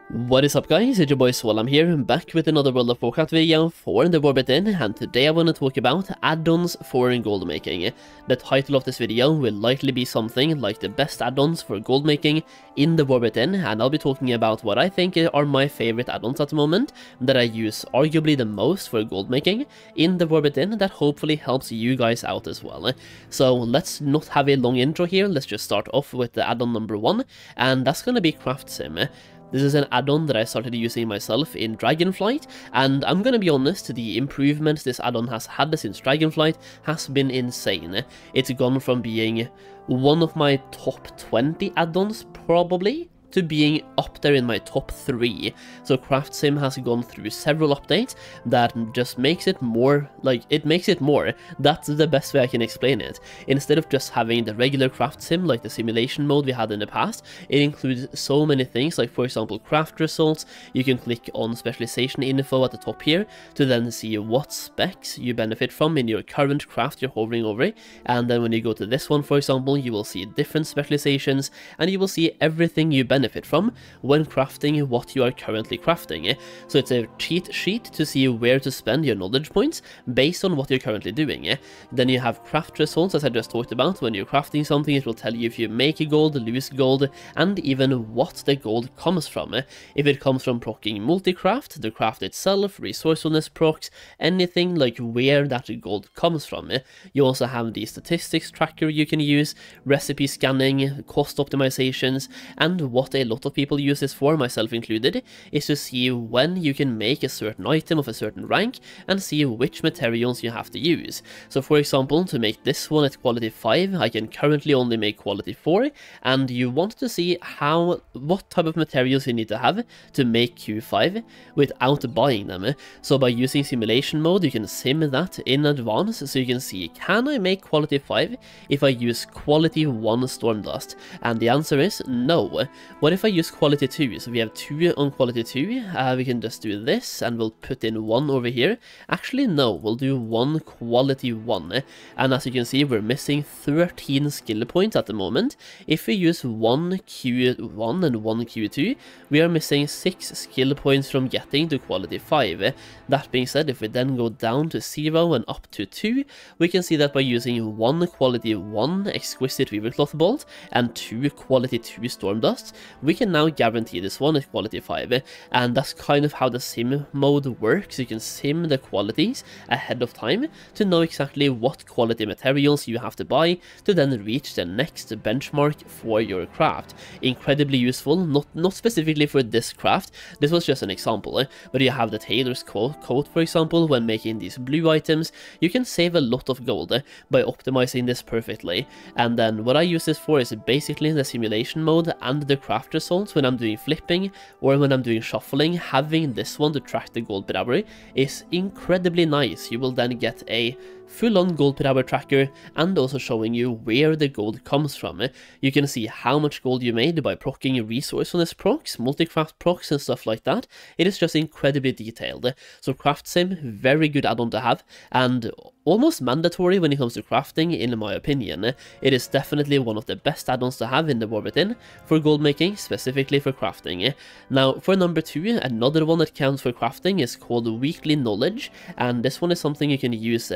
What is up guys, it's your boy Solheim here, back with another World of Warcraft video for the War Within, and today I want to talk about add-ons for goldmaking. The title of this video will likely be something like the best add-ons for goldmaking in the War Within, and I'll be talking about what I think are my favorite add-ons at the moment, that I use arguably the most for goldmaking in the War Within, that hopefully helps you guys out as well. So let's not have a long intro here, let's just start off with the add-on number 1, and that's gonna be Craft Sim. This is an add-on that I started using myself in Dragonflight, and I'm gonna be honest, the improvements this add-on has had since Dragonflight has been insane. It's gone from being one of my top 20 add-ons, probably, to being up there in my top 3. So Craft Sim has gone through several updates that just makes it more, that's the best way I can explain it. Instead of just having the regular Craft Sim, like the simulation mode we had in the past, it includes so many things, like for example craft results. You can click on specialization info at the top here to then see what specs you benefit from in your current craft you're hovering over, and then when you go to this one, for example, you will see different specializations, and you will see everything you benefit from when crafting what you are currently crafting. So it's a cheat sheet to see where to spend your knowledge points based on what you're currently doing. Then you have craft results, as I just talked about. When you're crafting something, it will tell you if you make gold, lose gold, and even what the gold comes from. If it comes from proccing multi-craft, the craft itself, resourcefulness procs, anything, like where that gold comes from. You also have the statistics tracker you can use, recipe scanning, cost optimizations, and what a lot of people use this for, myself included, is to see when you can make a certain item of a certain rank and see which materials you have to use. So for example, to make this one at quality 5, I can currently only make quality 4, and you want to see what type of materials you need to have to make Q5 without buying them. So by using simulation mode, you can sim that in advance, so you can see, can I make quality 5 if I use quality 1 Stormdust? And the answer is no. What if I use quality 2? So we have 2 on quality 2, we can just do this, and we'll put in 1 over here. Actually no, we'll do 1 quality 1, and as you can see, we're missing 13 skill points at the moment. If we use 1 Q1 and 1 Q2, we are missing 6 skill points from getting to quality 5. That being said, if we then go down to 0 and up to 2, we can see that by using 1 quality 1 exquisite weavercloth bolt and 2 quality 2 stormdust, we can now guarantee this one at quality 5, and that's kind of how the sim mode works. You can sim the qualities ahead of time to know exactly what quality materials you have to buy to then reach the next benchmark for your craft. Incredibly useful, not specifically for this craft, this was just an example, but you have the tailor's coat, for example. When making these blue items, you can save a lot of gold by optimizing this perfectly, and then what I use this for is basically the simulation mode and the craft results. When I'm doing flipping or when I'm doing shuffling, having this one to track the gold per hour is incredibly nice. You will then get a full-on gold per hour tracker, and also showing you where the gold comes from. You can see how much gold you made by proccing resourcefulness procs, multi-craft procs, and stuff like that. It is just incredibly detailed. So Craft Sim, very good add-on to have, and almost mandatory when it comes to crafting, in my opinion. It is definitely one of the best add-ons to have in the War Within for goldmaking, specifically for crafting. Now, for number 2, another one that counts for crafting is called Weekly Knowledge, and this one is something you can use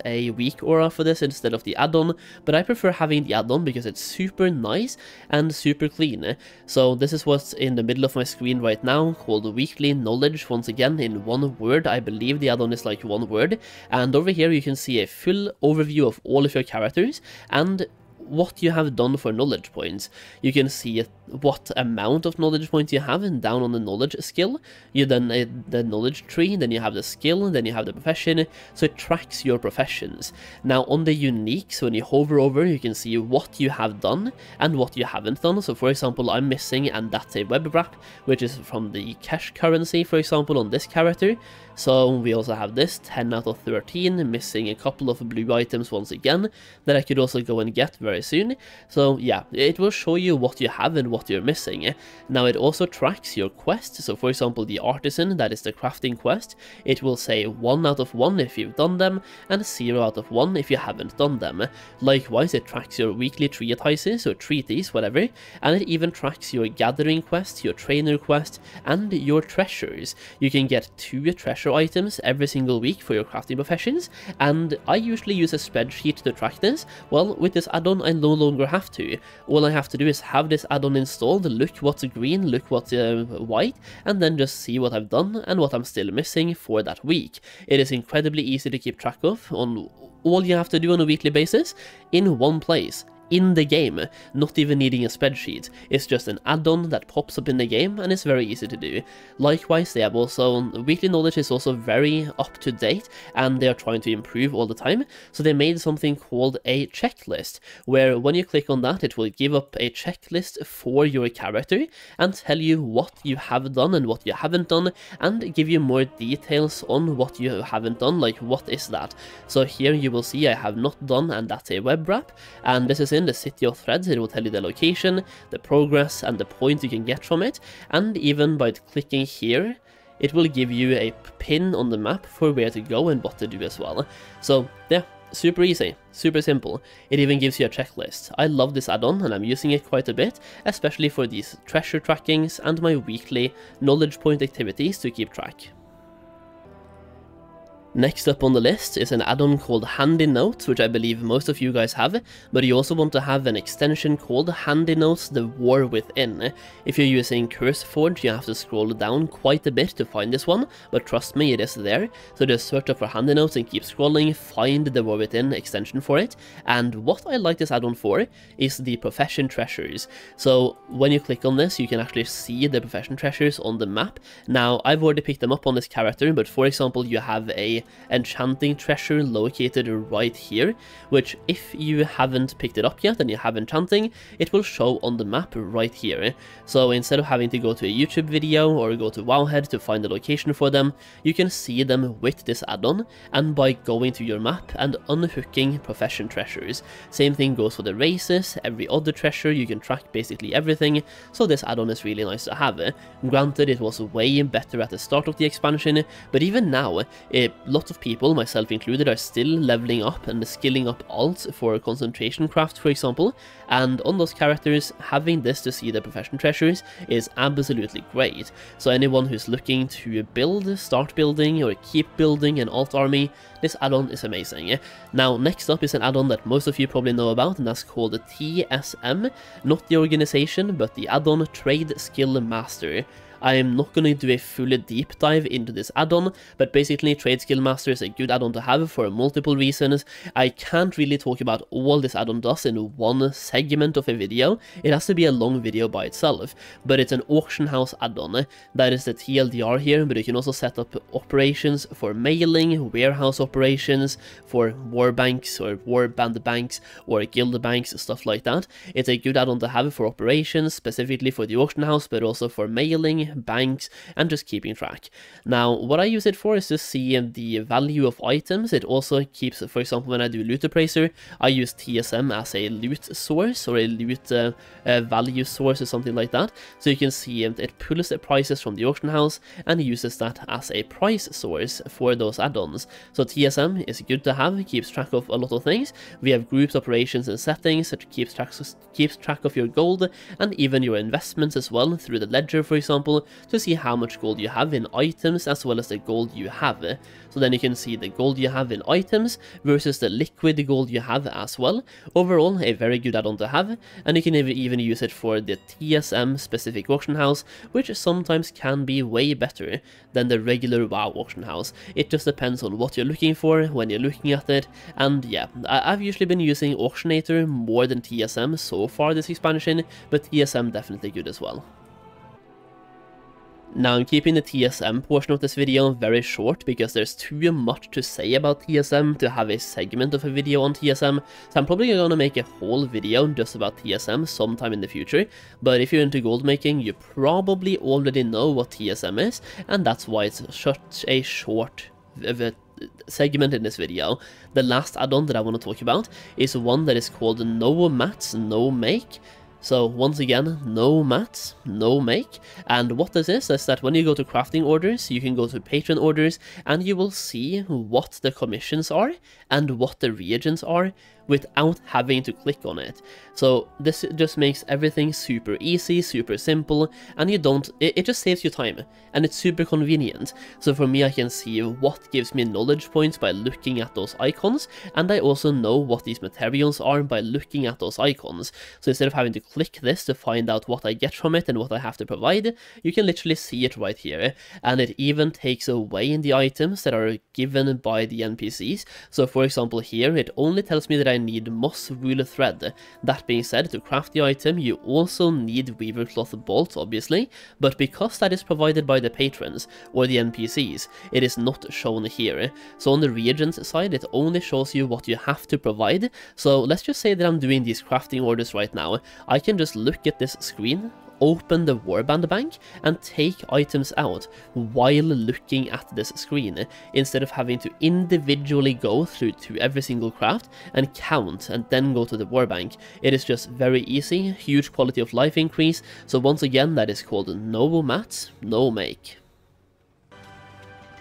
a weak aura for this instead of the add-on, but I prefer having the add-on because it's super nice and super clean. So this is what's in the middle of my screen right now, called Weekly Knowledge, once again in one word. I believe the add-on is like one word, and over here you can see a full overview of all of your characters and what you have done for knowledge points. You can see what amount of knowledge points you have, and down on the knowledge skill, you then the knowledge tree, then you have the skill, then you have the profession, so it tracks your professions. Now on the uniques, when you hover over, you can see what you have done and what you haven't done. So for example, I'm missing, and that's a web wrap, which is from the cash currency, for example, on this character. So we also have this 10 out of 13, missing a couple of blue items once again that I could also go and get very very soon. So yeah, it will show you what you have and what you're missing. Now it also tracks your quest, so for example the artisan, that is the crafting quest, it will say 1 out of 1 if you've done them, and 0 out of 1 if you haven't done them. Likewise, it tracks your weekly treatises, or treaties, whatever, and it even tracks your gathering quest, your trainer quest, and your treasures. You can get 2 treasure items every single week for your crafting professions, and I usually use a spreadsheet to track this. Well, with this add-on I no longer have to. All I have to do is have this add-on installed, look what's green, look what's white, and then just see what I've done and what I'm still missing for that week. It is incredibly easy to keep track of. On all you have to do on a weekly basis in one place, in the game, not even needing a spreadsheet. It's just an add-on that pops up in the game and it's very easy to do. Likewise, they have also, weekly knowledge is also very up to date and they are trying to improve all the time. So they made something called a checklist, where when you click on that, it will give up a checklist for your character and tell you what you have done and what you haven't done, and give you more details on what you haven't done, like what is that. So here you will see I have not done, and that's a web wrap, and this is in the city of threads. It will tell you the location, the progress, and the points you can get from it, and even by clicking here it will give you a pin on the map for where to go and what to do as well. So yeah, super easy, super simple. It even gives you a checklist. I love this add-on and I'm using it quite a bit, especially for these treasure trackings and my weekly knowledge point activities to keep track. Next up on the list is an add-on called Handy Notes, which I believe most of you guys have, but you also want to have an extension called Handy Notes, the War Within. If you're using CurseForge, you have to scroll down quite a bit to find this one, but trust me, it is there. So just search up for Handy Notes and keep scrolling, find the War Within extension for it. And what I like this add-on for is the profession treasures. So when you click on this, you can actually see the profession treasures on the map. Now, I've already picked them up on this character, but for example, you have a enchanting treasure located right here, which if you haven't picked it up yet and you have enchanting, it will show on the map right here. So instead of having to go to a YouTube video or go to Wowhead to find the location for them, you can see them with this add-on, and by going to your map and unhooking profession treasures. Same thing goes for the races, every other treasure, you can track basically everything, so this add-on is really nice to have. Granted, it was way better at the start of the expansion, but even now, lots of people, myself included, are still leveling up and skilling up alts for concentration craft, for example, and on those characters, having this to see the profession treasures is absolutely great. So anyone who's looking to build, start building, or keep building an alt army, this add-on is amazing. Now, next up is an add-on that most of you probably know about, and that's called the TSM, not the organization, but the add-on Trade Skill Master. I am not going to do a fully deep dive into this add-on, but basically Trade Skill Master is a good add-on to have for multiple reasons. I can't really talk about all this add-on does in one segment of a video. It has to be a long video by itself, but it's an auction house add-on. That is the TLDR here, but you can also set up operations for mailing, warehouse operations, for war banks or war band banks or guild banks, stuff like that. It's a good add-on to have for operations, specifically for the auction house, but also for mailing, banks, and just keeping track. Now, what I use it for is to see the value of items. It also keeps, for example, when I do loot appraiser, I use TSM as a loot source or a loot value source or something like that. So you can see it pulls the prices from the auction house and uses that as a price source for those add-ons. So TSM is good to have, it keeps track of a lot of things. We have groups, operations, and settings that keeps track of your gold and even your investments as well through the ledger, for example, to see how much gold you have in items as well as the gold you have. So then you can see the gold you have in items versus the liquid gold you have as well. Overall, a very good add-on to have, and you can even use it for the TSM specific auction house, which sometimes can be way better than the regular WoW auction house. It just depends on what you're looking for when you're looking at it, and yeah, I've usually been using Auctionator more than TSM so far this expansion, but TSM definitely good as well. Now, I'm keeping the TSM portion of this video very short because there's too much to say about TSM to have a segment of a video on TSM, so I'm probably going to make a whole video just about TSM sometime in the future. But if you're into gold making, you probably already know what TSM is, and that's why it's such a short segment in this video, the last add-on that I want to talk about is one that is called No Mats, No Make. So once again, no mats, no make, and what this is that when you go to crafting orders, you can go to patron orders, and you will see what the commissions are, and what the reagents are, without having to click on it. So this just makes everything super easy, super simple, and it just saves you time, and it's super convenient. So for me, I can see what gives me knowledge points by looking at those icons, and I also know what these materials are by looking at those icons. So instead of having to click this to find out what I get from it and what I have to provide, you can literally see it right here, and it even takes away the items that are given by the NPCs. So for example here, it only tells me that I need moss wool thread. That being said, to craft the item you also need weaver cloth bolts, obviously, but because that is provided by the patrons or the NPCs, it is not shown here. So on the reagents side, it only shows you what you have to provide. So let's just say that I'm doing these crafting orders right now. I can just look at this screen, open the warband bank, and take items out while looking at this screen, instead of having to individually go through to every single craft and count and then go to the warbank. It is just very easy, huge quality of life increase. So once again, that is called No Mats, No Make.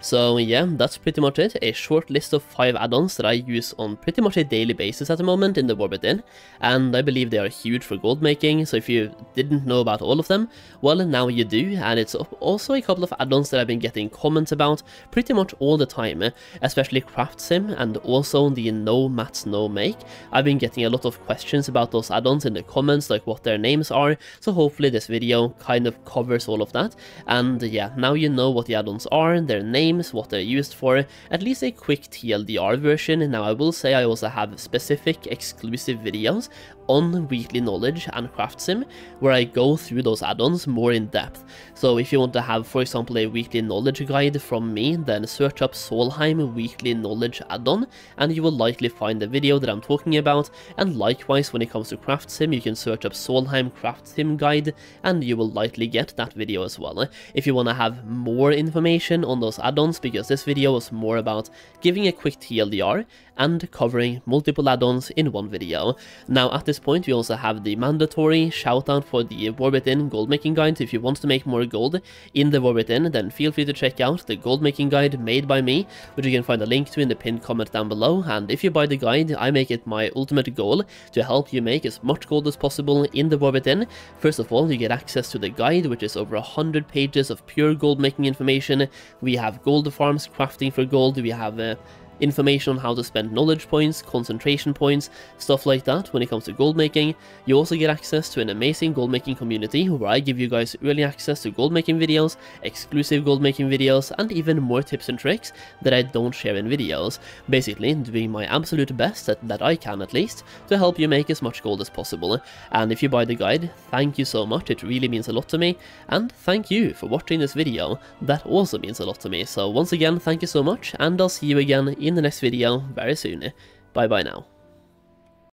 So yeah, that's pretty much it, a short list of 5 add-ons that I use on pretty much a daily basis at the moment in the War Within, and I believe they are huge for gold making. So if you didn't know about all of them, well now you do, and it's also a couple of add-ons that I've been getting comments about pretty much all the time, especially Craft Sim and also the No Mats No Make. I've been getting a lot of questions about those add-ons in the comments, like what their names are, so hopefully this video kind of covers all of that. And yeah, now you know what the add-ons are, their names, what they're used for, at least a quick TLDR version. Now I will say I also have specific exclusive videos on weekly knowledge and craft sim where I go through those add-ons more in depth. So if you want to have, for example, a weekly knowledge guide from me, then search up Solheim weekly knowledge add-on and you will likely find the video that I'm talking about. And likewise, when it comes to craft sim, you can search up Solheim craft sim guide and you will likely get that video as well. If you want to have more information on those add-ons, because this video was more about giving a quick TLDR and covering multiple add-ons in one video. Now at this point we also have the mandatory shoutout for the War Within Goldmaking Guide. If you want to make more gold in the War Within, then feel free to check out the Goldmaking Guide made by me, which you can find a link to in the pinned comment down below. And if you buy the guide, I make it my ultimate goal to help you make as much gold as possible in the War Within. First of all, you get access to the guide, which is over 100 pages of pure gold making information. We have Goldfarms, crafting for gold, we have information on how to spend knowledge points, concentration points, stuff like that when it comes to gold making. You also get access to an amazing gold making community where I give you guys early access to gold making videos, exclusive gold making videos, and even more tips and tricks that I don't share in videos. Basically doing my absolute best, that I can at least, to help you make as much gold as possible. And if you buy the guide, thank you so much, it really means a lot to me. And thank you for watching this video, that also means a lot to me. So once again, thank you so much, and I'll see you again in the next video very soon. Bye bye now.